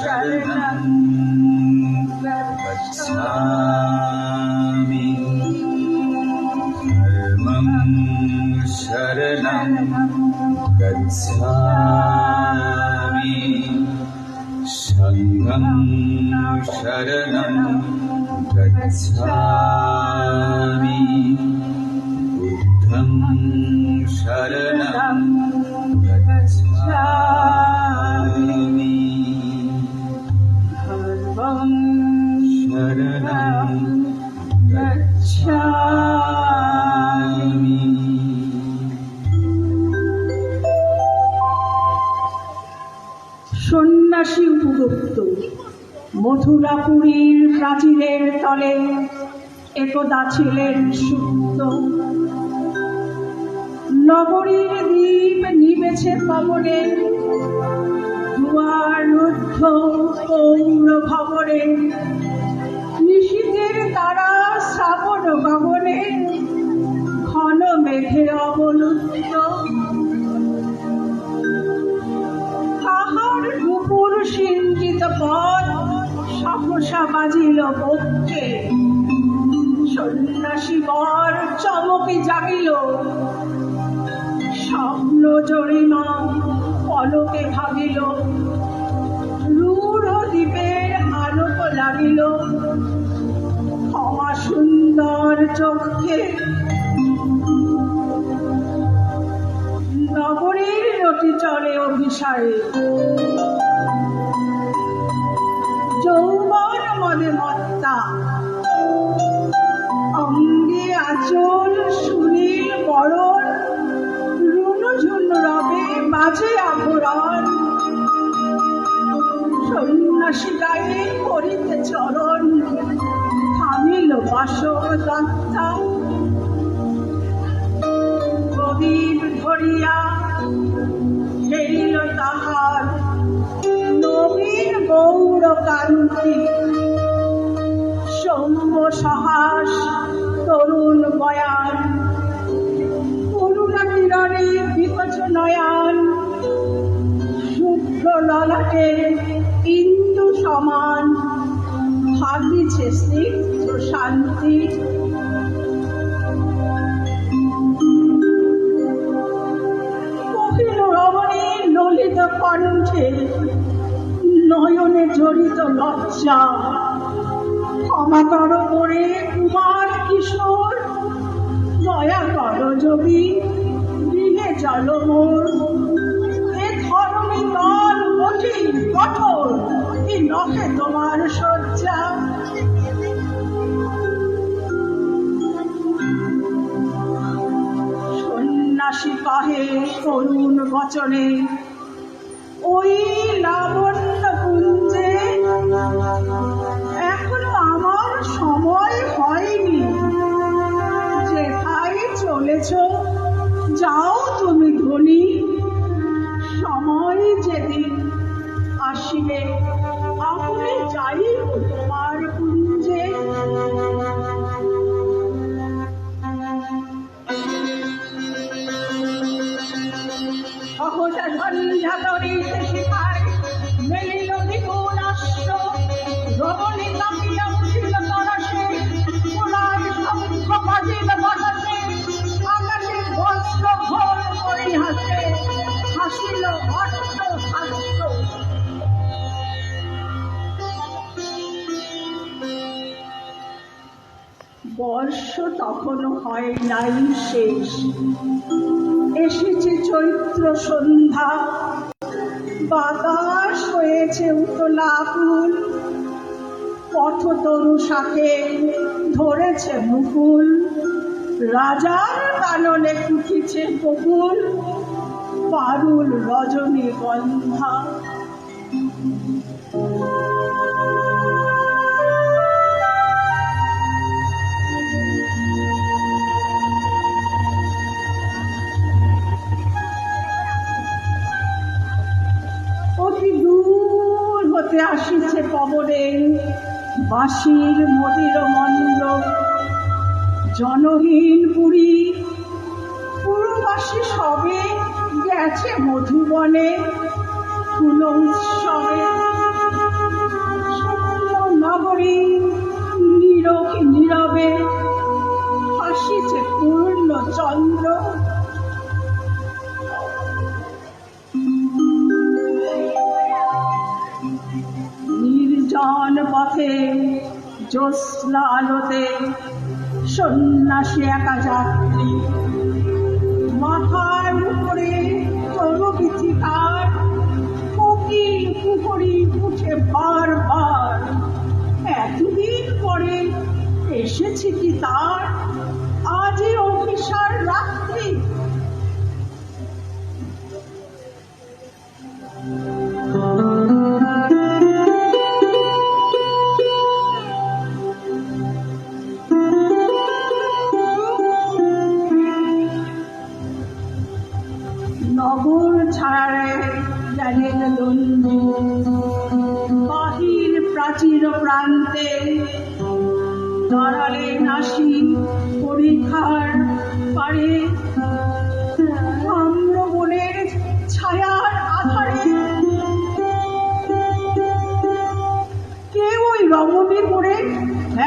शरणं गच्छामि धर्मं शरणं गच्छामि संघं शरणं गच्छामि बुद्धं शरणं गच्छामि धर्मं शरणं गच्छामि। সন্ন্যাসী উপগুপ্ত মথুরাপুরীর প্রাচীরের তলে একদা ছিলেন সুপ্ত। নগরীর দ্বীপ নিবেছে পবনে, দুয়ার রুদ্ধ পৌর ভবনে, নিশীথের তারা শ্রাবণ গগনে, ঘন মেঘে অবলুপ্ত। তাহার নুপুর সিঞ্চিত পথ সহসা বাজিল বক্ষে, সন্ন্যাসী বর চমকে জাগিল, স্বপ্ন জরিমা পলকে ভাবিল, রূঢ় দ্বীপের আলোক লাগিল ক্ষমা সুন্দর চক্ষে। নগরীর নটি চলে অভিসারে, যৌবন মদে মত্তা, অঙ্গে আঁচল সুনীল বরণ, রুনুঝুন রবে মাঝে আভরণ, সন্ন্যাসী গায়ে করিতে চরণ, থামিল বাসর দত্তা। প্রদীপ ধরিয়া হেরিল তাহার নবীন গৌর কান্তি, সৌম্য সহাস তরুণ বয়ান, করুণা কিরণে বিকচ নয়ান, শুভ্র ললাটে ইন্দু সমান, ভাবিছে স্নিগ্ধ শান্তি। কহিল রমণী ললিত কণ্ঠে, নয়নে জড়িত লজ্জা, ক্ষমা কর করে কুমার কিশোর, দয়া কর যোগী গৃহে চল মোর। এ ধরণী দল কঠিন কঠোর, কি নহে তোমার শয্যা। সন্ন্যাসী কহে করুণ বচনে, ওই লাবণ্য কুঞ্জে এখনো আমার সময় হয়নি, যেথায় চলেছ যাও তুমি ধনী, সময় যেদিন আসিবে আমি যাইব তোমার কুঞ্জে। সহজা ঝঞ্ঝাতরিতে শিখায় মেলিল দ্বিগুণ আশ্র, রমণী কাঁপিয়া উঠিল তরসে, পুরার শঙ্খ বাজিল বাতাসে, আকাশে বস্ত্র ঘোর করি হাসে, হাসিল অট্ট হাস্য। বর্ষ তখনও হয় নাই শেষ, এসেছে চৈত্র সন্ধ্যা, বাতাস হয়েছে উতলা ফুল, পথতরু শাকে ধরেছে মুকুল, রাজার কাননে কুঠিছে বকুল, পারুল রজনী গন্ধা। অতি দূর হতে আসিছে পবনে বাঁশির মদির মন্দ, জনহীন পুরী পুরবাসী সবে গেছে মধুবনে ফুল উৎসবে। নির্জন পথে জ্যোৎস্না আলোতে সন্ন্যাসী একা যাত্রী, মাথার উপরে তরবিচিকার, কোকিল কুহরি উঠে বারবার। এতদিন পরে এসেছে কি তার আজই অভিসার রাত্রি? নগর ছাড়ে গেলেন দণ্ডি, বাহির প্রাচীর প্রান্তে দাঁড়ালেন আসি পরীক্ষার পারে। আম্রবনের ছায়ার আধারে কেউ ওই রমণী করে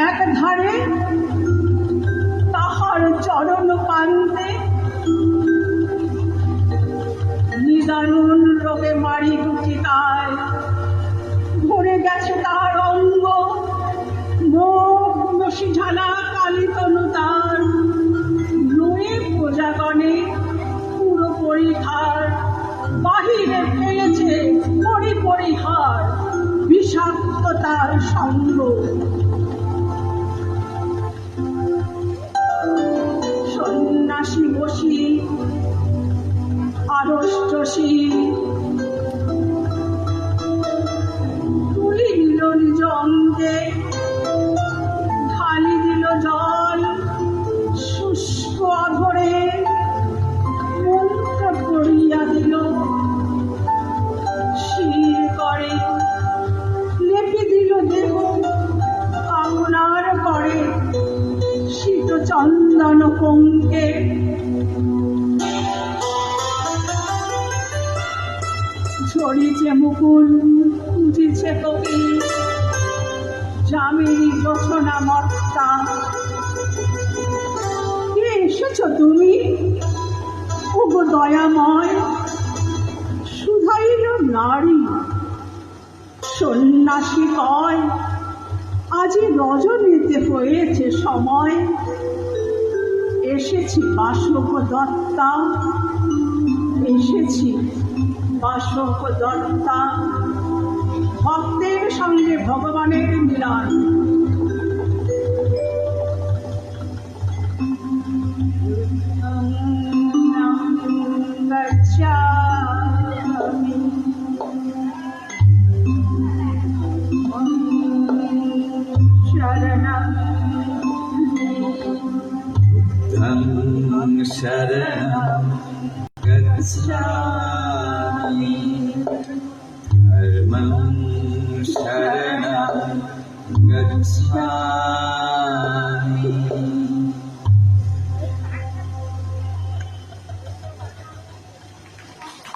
এক ধারে, তাহার চরণ পান্তে নিদারুণ রোগে মারি দুটি তাই ভরে গেছে তার অঙ্গ, মুখ নসি ঝালা কালী তনু তার। নয়ে প্রজাগণে পুরো পরিহার, বাহিরে ফেলেছে পরিহার বিষাক্ত তার সঙ্গ। সন্ন্যাসী বসি আড়ষ্টসী তুলি দিল নিজ অঙ্গে, ঢালি দিল জল শুষ্ক আধরে, মন্ত্র পড়িয়া দিল শির করে, লেপে দিল দেহ কামনার করে শীত চন্দন কঙ্কে। ঝরিছে মুকুল উঠিছে কবি, যামিনী যোছনা মত্তা। কে এসেছ তুমি ওগো দয়াময়, সুধাইল নারী। সন্ন্যাসী কয় আজি রজনীতে হয়েছে সময়, এসেছি বাসক দত্তা, এসেছি বাসক দত্তা। ভক্তের সঙ্গে ভগবানের মিলন। बुद्धं शरणं गच्छामि, धर्मं शरणं गच्छामि।